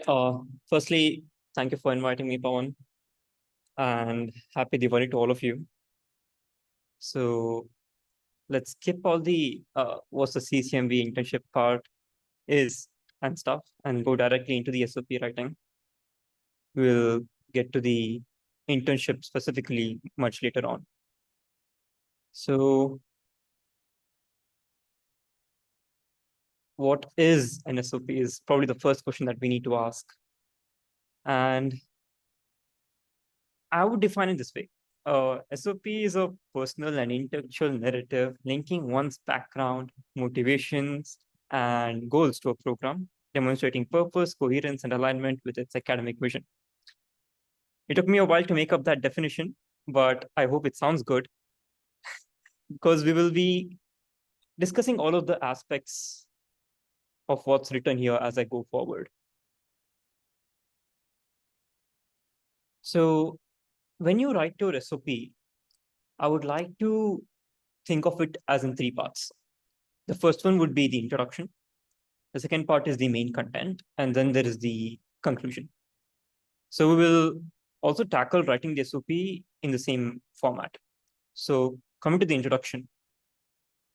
Uh, Firstly, thank you for inviting me, Pawan, and happy Diwali to all of you. So let's skip all the what's the CCMB internship part is and stuff and go directly into the SOP writing. We'll get to the internship specifically much later on. So what is an SOP is probably the first question that we need to ask. And I would define it this way. SOP is a personal and intellectual narrative linking one's background, motivations, and goals to a program, demonstrating purpose, coherence, and alignment with its academic vision. It took me a while to make up that definition, but I hope it sounds good because we will be discussing all of the aspects of what's written here as I go forward. So when you write your SOP, I would like to think of it as in three parts. The first one would be the introduction. The second part is the main content, and then there is the conclusion. So we will also tackle writing the SOP in the same format. So coming to the introduction,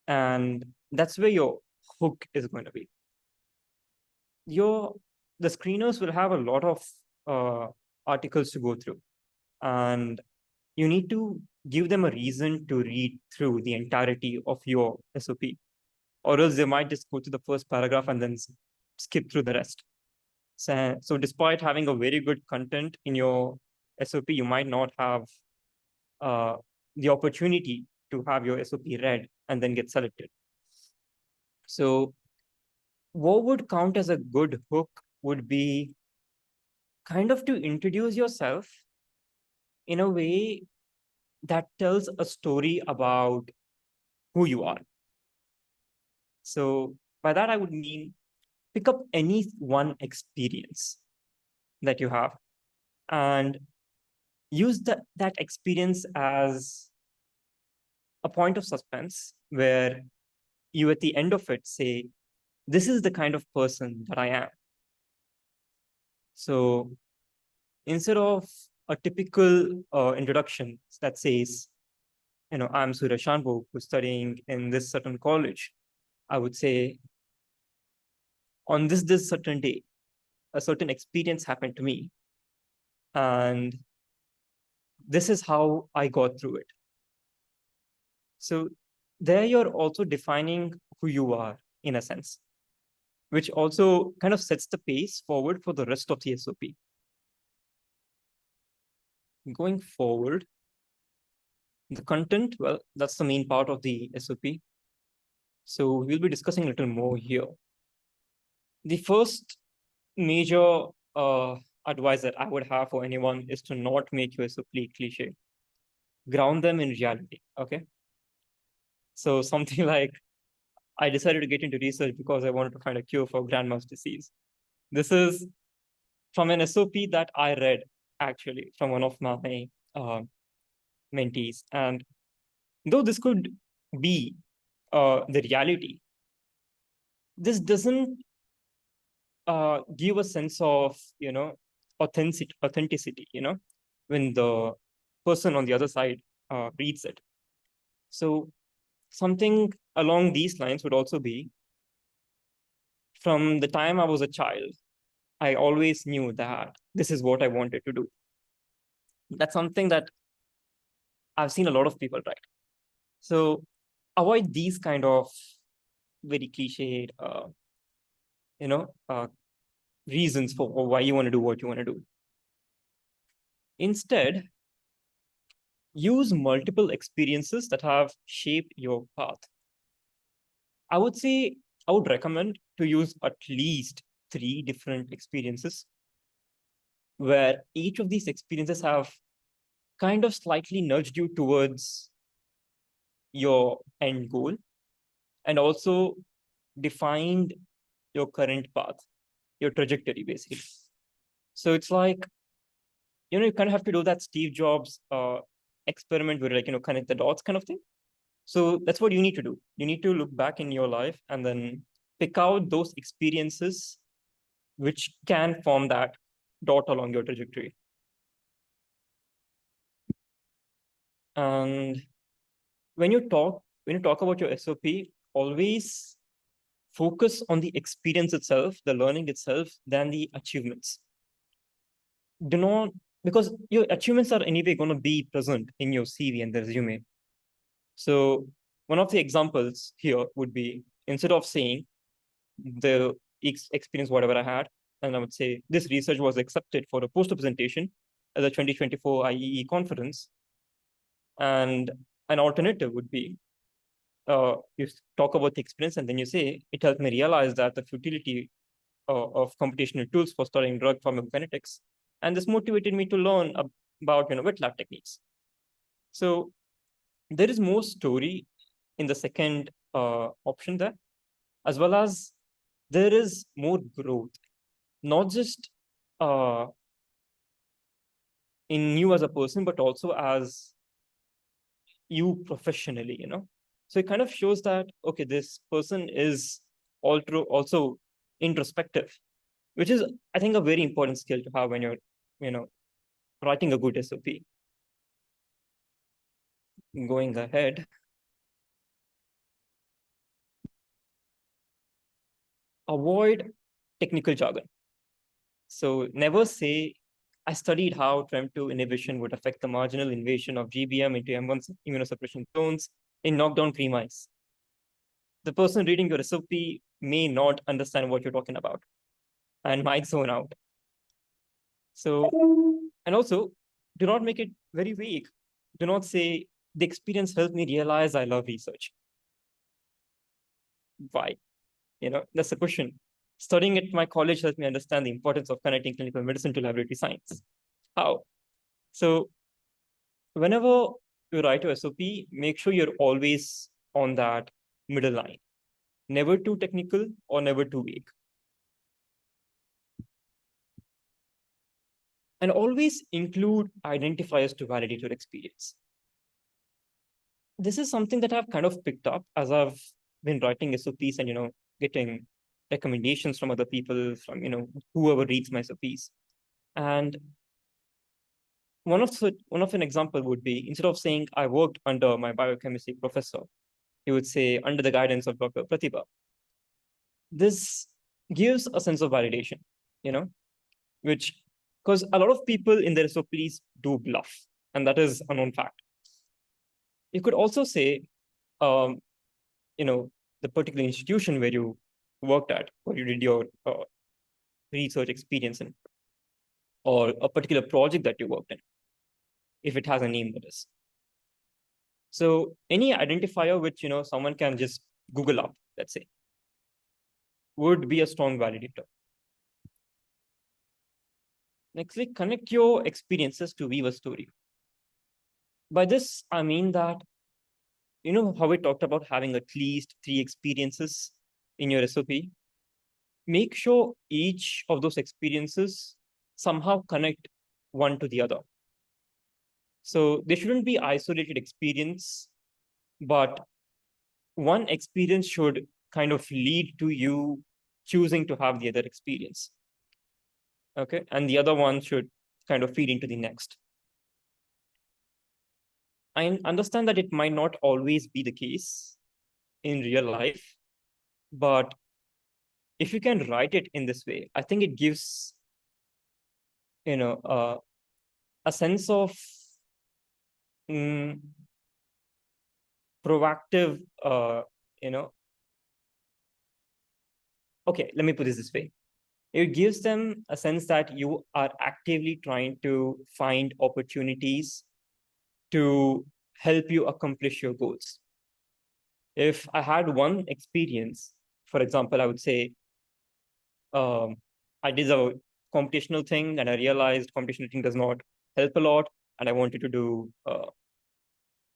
and that's where your hook is going to be. The screeners will have a lot of articles to go through, and you need to give them a reason to read through the entirety of your SOP, or else they might just go to the first paragraph and then skip through the rest. So despite having a very good content in your SOP, you might not have the opportunity to have your SOP read and then get selected. So what would count as a good hook would be kind of to introduce yourself in a way that tells a story about who you are. So by that, I would mean pick up any one experience that you have and use that experience as a point of suspense where you at the end of it say, this is the kind of person that I am. So instead of a typical introduction that says, I'm Surya Shanbhog, who's studying in this certain college, I would say, on this certain day, a certain experience happened to me. And this is how I got through it. So there you're also defining who you are in a sense, which also kind of sets the pace forward for the rest of the SOP. Going forward, the content, well, that's the main part of the SOP. So we'll be discussing a little more here. The first major advice that I would have for anyone is to not make your SOP cliche. Ground them in reality, okay? So something like, I decided to get into research because I wanted to find a cure for grandma's disease. This is from an SOP that I read, actually, from one of my mentees. And though this could be the reality, this doesn't give a sense of, authenticity, when the person on the other side reads it. So something along these lines would also be, from the time I was a child, I always knew that this is what I wanted to do. That's something that I've seen a lot of people write. So avoid these kind of very cliched, reasons for why you want to do what you want to do. Instead, use multiple experiences that have shaped your path. I would recommend to use at least 3 different experiences where each of these experiences have kind of slightly nudged you towards your end goal and also defined your current path, your trajectory, basically. So it's like, you kind of have to do that Steve Jobs experiment where connect the dots kind of thing. So that's what you need to do. You need to look back in your life and then pick out those experiences which can form that dot along your trajectory. And when you talk about your SOP, always focus on the experience itself, the learning itself, than the achievements. Do not, because your achievements are anyway going to be present in your CV and the resume. So one of the examples here would be, instead of saying the experience, whatever I had, and I would say this research was accepted for a poster presentation at the 2024 IEE conference. And an alternative would be, you talk about the experience and then you say, it helped me realize that the futility of computational tools for studying drug pharmacokinetics. And this motivated me to learn about wet lab techniques. So there is more story in the second option there, as well as there is more growth, not just in you as a person, but also as you professionally, So it kind of shows that, okay, this person is also introspective, which is, I think, a very important skill to have when you're, writing a good SOP. Going ahead, avoid technical jargon. So never say, I studied how TREM2 inhibition would affect the marginal invasion of GBM into M1 immunosuppression zones in knockdown pre-mice. The person reading your SOP may not understand what you're talking about and might zone out. So, and also, do not make it very vague. Do not say, the experience helped me realize I love research. Why? That's the question. Studying at my college helped me understand the importance of connecting clinical medicine to laboratory science. How? So whenever you write your SOP, make sure you're always on that middle line. Never too technical or never too vague. And always include identifiers to validate your experience. This is something that I've kind of picked up as I've been writing SOPs and, getting recommendations from other people, from, whoever reads my SOPs. And one of an example would be, instead of saying I worked under my biochemistry professor, you would say under the guidance of Dr. Pratibha. This gives a sense of validation, which, because a lot of people in their SOPs do bluff, and that is a known fact. You could also say, the particular institution where you worked at, or you did your research experience in, or a particular project that you worked in, if it has a name, that is. So any identifier which, someone can just Google up, let's say, would be a strong validator. Nextly, connect your experiences to weave a story. By this, I mean that, how we talked about having at least 3 experiences in your SOP? Make sure each of those experiences somehow connect one to the other. So they shouldn't be isolated experience, but one experience should kind of lead to you choosing to have the other experience. Okay, and the other one should kind of feed into the next. I understand that it might not always be the case in real life, but if you can write it in this way, I think it gives, a sense of proactive, okay, let me put this way. It gives them a sense that you are actively trying to find opportunities to help you accomplish your goals. If I had one experience, for example, I would say, I did a computational thing and I realized computational thing does not help a lot, and I wanted to do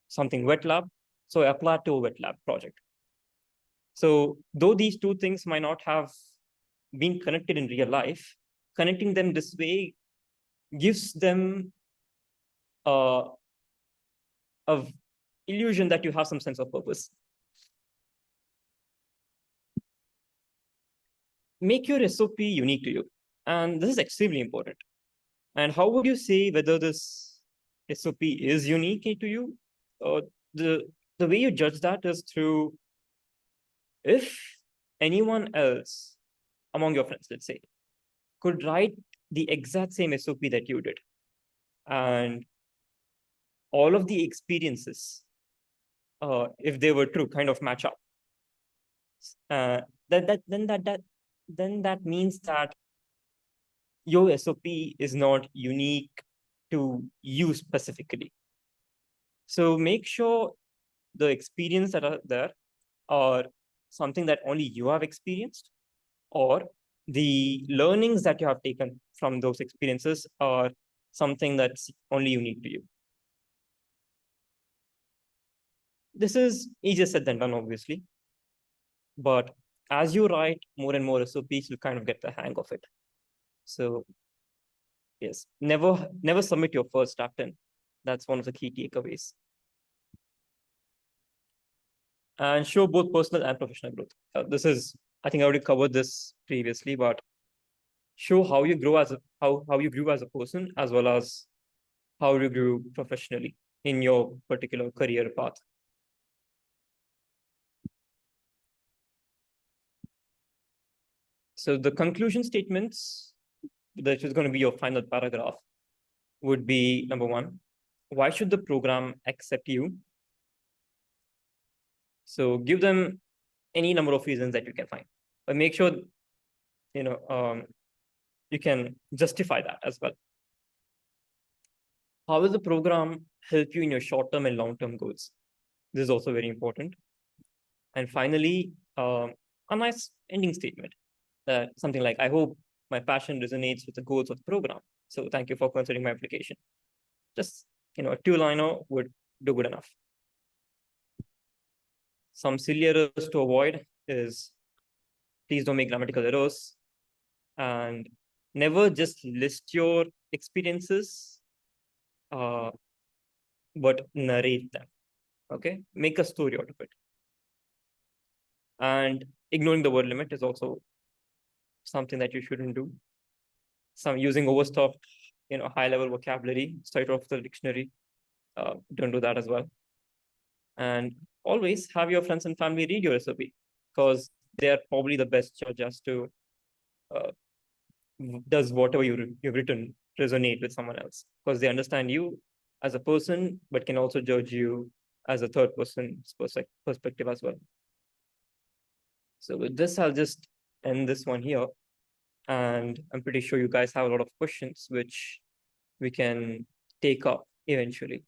something wet lab. So I applied to a wet lab project. So though these two things might not have been connected in real life, connecting them this way gives them a illusion that you have some sense of purpose. Make your SOP unique to you. And this is extremely important. And how would you say whether this SOP is unique to you? Or the way you judge that is through if anyone else among your friends, let's say, could write the exact same SOP that you did, and all of the experiences, if they were true, kind of match up. Then that means that your SOP is not unique to you specifically. So make sure the experience that are there are something that only you have experienced, or the learnings that you have taken from those experiences are something that's only unique to you. This is easier said than done, obviously. But as you write more and more SOPs, you kind of get the hang of it. So yes, never submit your first draft in. That's one of the key takeaways. And show both personal and professional growth. This is, I think I already covered this previously, but show how you grow as how you grew as a person, as well as how you grew professionally in your particular career path. So the conclusion statements, that is going to be your final paragraph, would be number one, why should the program accept you? So give them any number of reasons that you can find, but make sure you can justify that as well. How will the program help you in your short-term and long-term goals? This is also very important. And finally, a nice ending statement, something like, I hope my passion resonates with the goals of the program. So thank you for considering my application. Just a two-liner would do good enough. Some silly errors to avoid is, please don't make grammatical errors, and never just list your experiences, but narrate them. Okay, make a story out of it. And ignoring the word limit is also something that you shouldn't do. Some using overstuffed, high-level vocabulary straight off the dictionary. Don't do that as well. And always have your friends and family read your SOP, because they are probably the best judge as to does whatever you've written resonate with someone else, because they understand you as a person, but can also judge you as a third person's perspective as well. So with this, I'll just end this one here. And I'm pretty sure you guys have a lot of questions, which we can take up eventually.